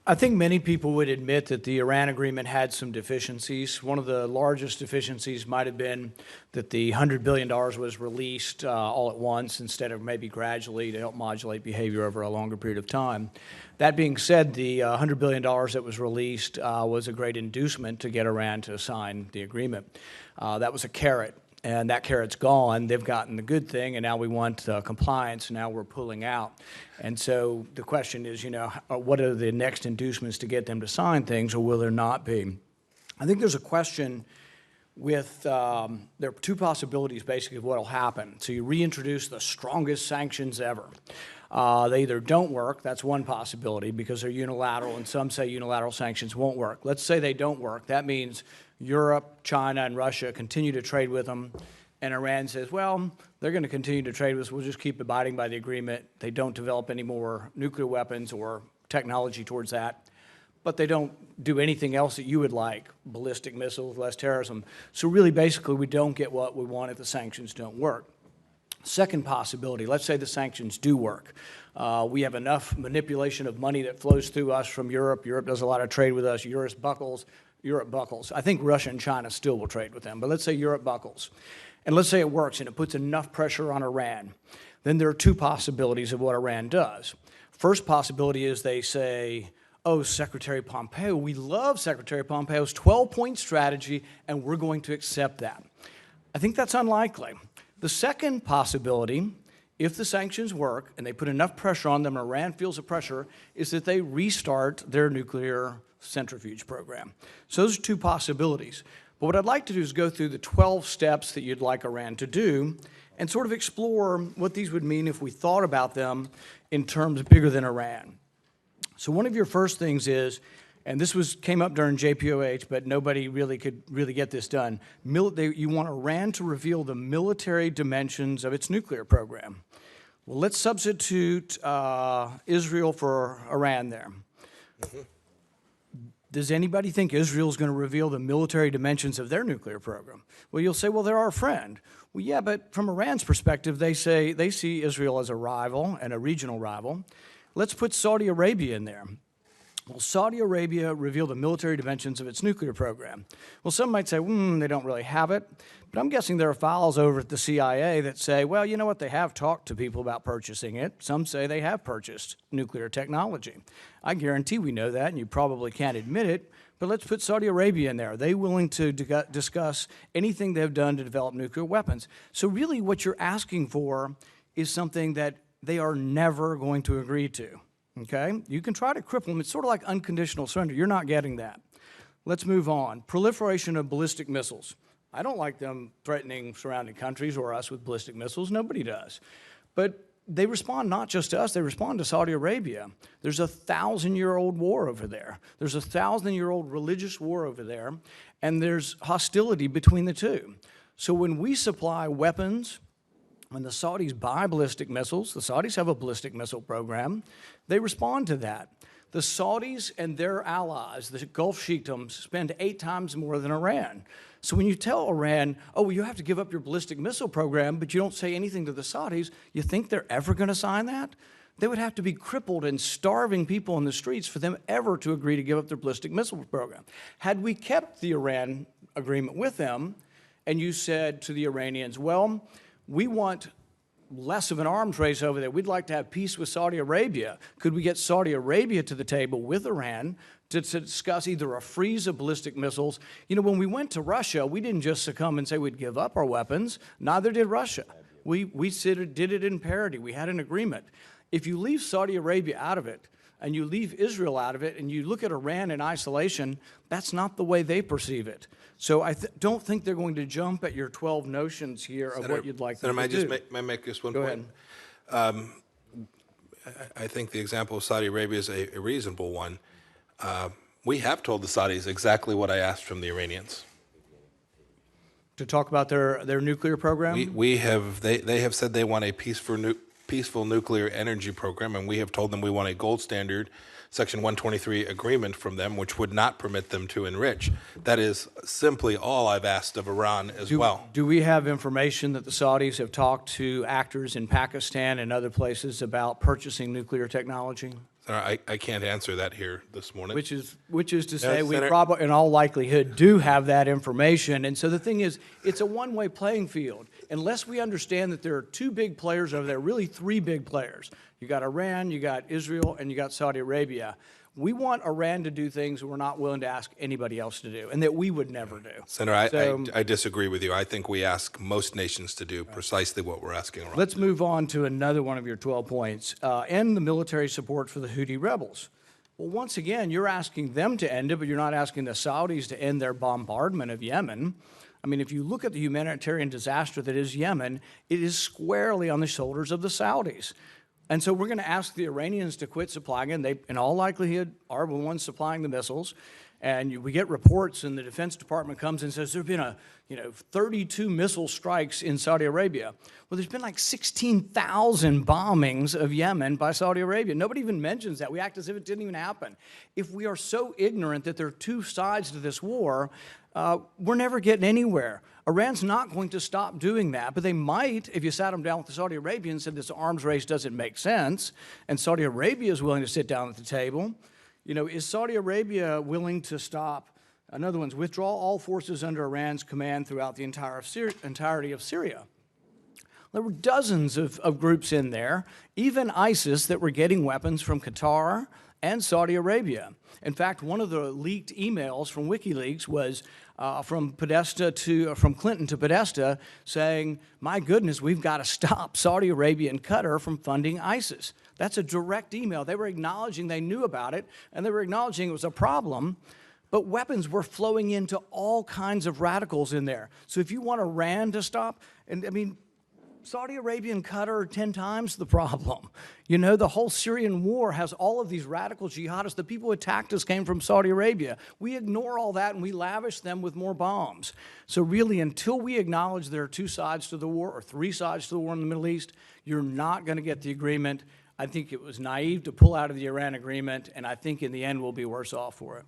I think many people would admit that the Iran agreement had some deficiencies. One of the largest deficiencies might have been that the $100 billion was released all at once instead of maybe gradually to help modulate behavior over a longer period of time. That being said, the $100 billion that was released was a great inducement to get Iran to sign the agreement. That was a carrot. And that carrot's gone. They've gotten the good thing, and now we want compliance. Now we're pulling out. And so the question is, what are the next inducements to get them to sign things, or will there not be? I think there's a question with, there are two possibilities basically of what will happen. So you reintroduce the strongest sanctions ever. They either don't work, that's one possibility, because they're unilateral, and some say unilateral sanctions won't work. Let's say they don't work. That means Europe, China, and Russia continue to trade with them, and Iran says, well, they're going to continue to trade with us. We'll just keep abiding by the agreement. They don't develop any more nuclear weapons or technology towards that, but they don't do anything else that you would like, ballistic missiles, less terrorism. So really, basically, we don't get what we want if the sanctions don't work. Second possibility, let's say the sanctions do work. We have enough manipulation of money that flows through us from Europe. Europe does a lot of trade with us. Europe buckles. I think Russia and China still will trade with them, but let's say Europe buckles. And let's say it works and it puts enough pressure on Iran. Then there are two possibilities of what Iran does. First possibility is they say, oh, Secretary Pompeo, we love Secretary Pompeo's 12-point strategy, and we're going to accept that. I think that's unlikely. The second possibility, if the sanctions work and they put enough pressure on them, Iran feels the pressure, is that they restart their nuclear centrifuge program. So those are two possibilities. But what I'd like to do is go through the 12 steps that you'd like Iran to do and sort of explore what these would mean if we thought about them in terms bigger than Iran. So one of your first things is, and this came up during JPOH, but nobody could get this done. You want Iran to reveal the military dimensions of its nuclear program. Well, let's substitute Israel for Iran there. Mm-hmm. Does anybody think Israel is going to reveal the military dimensions of their nuclear program? Well, you'll say, well, they're our friend. Well, yeah, but from Iran's perspective, they see Israel as a rival and a regional rival. Let's put Saudi Arabia in there. Will Saudi Arabia reveal the military dimensions of its nuclear program? Well, some might say, they don't really have it. But I'm guessing there are files over at the CIA that say, well, you know what, they have talked to people about purchasing it. Some say they have purchased nuclear technology. I guarantee we know that, and you probably can't admit it, but let's put Saudi Arabia in there. Are they willing to discuss anything they've done to develop nuclear weapons? So really what you're asking for is something that they are never going to agree to. Okay? You can try to cripple them. It's sort of like unconditional surrender. You're not getting that. Let's move on. Proliferation of ballistic missiles. I don't like them threatening surrounding countries or us with ballistic missiles. Nobody does. But they respond not just to us. They respond to Saudi Arabia. There's a 1,000-year-old war over there. There's a 1,000-year-old religious war over there, and there's hostility between the two. So when we supply weapons, when the Saudis buy ballistic missiles, the Saudis have a ballistic missile program, they respond to that. The Saudis and their allies, the Gulf Sheikdoms, spend 8 times more than Iran. So when you tell Iran, oh, well, you have to give up your ballistic missile program, but you don't say anything to the Saudis, you think they're ever going to sign that? They would have to be crippled and starving people in the streets for them ever to agree to give up their ballistic missile program. Had we kept the Iran agreement with them, and you said to the Iranians, well, we want less of an arms race over there. We'd like to have peace with Saudi Arabia. Could we get Saudi Arabia to the table with Iran to discuss either a freeze of ballistic missiles? You know, when we went to Russia, we didn't just succumb and say we'd give up our weapons. Neither did Russia. We did it in parity. We had an agreement. If you leave Saudi Arabia out of it, and you leave Israel out of it, and you look at Iran in isolation, that's not the way they perceive it. So I don't think they're going to jump at your 12 notions here of what you'd like them to do. May I make just one Go point? ahead. I think the example of Saudi Arabia is a reasonable one. We have told the Saudis exactly what I asked from the Iranians. To talk about their nuclear program? They have said they want a peaceful nuclear energy program, and we have told them we want a gold standard Section 123 agreement from them, which would not permit them to enrich. That is simply all I've asked of Iran as well. Do we have information that the Saudis have talked to actors in Pakistan and other places about purchasing nuclear technology? Senator, I can't answer that here this morning. Which is to say, we Senator- probably, in all likelihood, do have that information. And so the thing is, it's a one-way playing field. Unless we understand that there are two big players over there, really three big players. You got Iran, you got Israel, and you got Saudi Arabia. We want Iran to do things we're not willing to ask anybody else to do, and that we would never do. Senator, I disagree with you. I think we ask most nations to do precisely what we're asking Iran. Let's move on to another one of your 12 points. End the military support for the Houthi rebels. Well, once again, you're asking them to end it, but you're not asking the Saudis to end their bombardment of Yemen. I mean, if you look at the humanitarian disaster that is Yemen, it is squarely on the shoulders of the Saudis. And so we're going to ask the Iranians to quit supplying it. They, in all likelihood, are the ones supplying the missiles. And we get reports, and the Defense Department comes and says there have been 32 missile strikes in Saudi Arabia. Well, there's been like 16,000 bombings of Yemen by Saudi Arabia. Nobody even mentions that. We act as if it didn't even happen. If we are so ignorant that there are two sides to this war, we're never getting anywhere. Iran's not going to stop doing that, but they might if you sat them down with the Saudi Arabians and said this arms race doesn't make sense, and Saudi Arabia is willing to sit down at the table. Is Saudi Arabia willing to stop, another one's withdraw all forces under Iran's command throughout the entirety of Syria? There were dozens of groups in there, even ISIS, that were getting weapons from Qatar and Saudi Arabia. In fact, one of the leaked emails from WikiLeaks was from Clinton to Podesta saying, my goodness, we've got to stop Saudi Arabia and Qatar from funding ISIS. That's a direct email. They were acknowledging they knew about it, and they were acknowledging it was a problem, but weapons were flowing into all kinds of radicals in there. So if you want Iran to stop, and I mean, Saudi Arabia and Qatar are 10 times the problem. The whole Syrian war has all of these radical jihadists. The people who attacked us came from Saudi Arabia. We ignore all that and we lavish them with more bombs. So really, until we acknowledge there are two sides to the war or three sides to the war in the Middle East, you're not going to get the agreement. I think it was naive to pull out of the Iran agreement, and I think in the end we'll be worse off for it.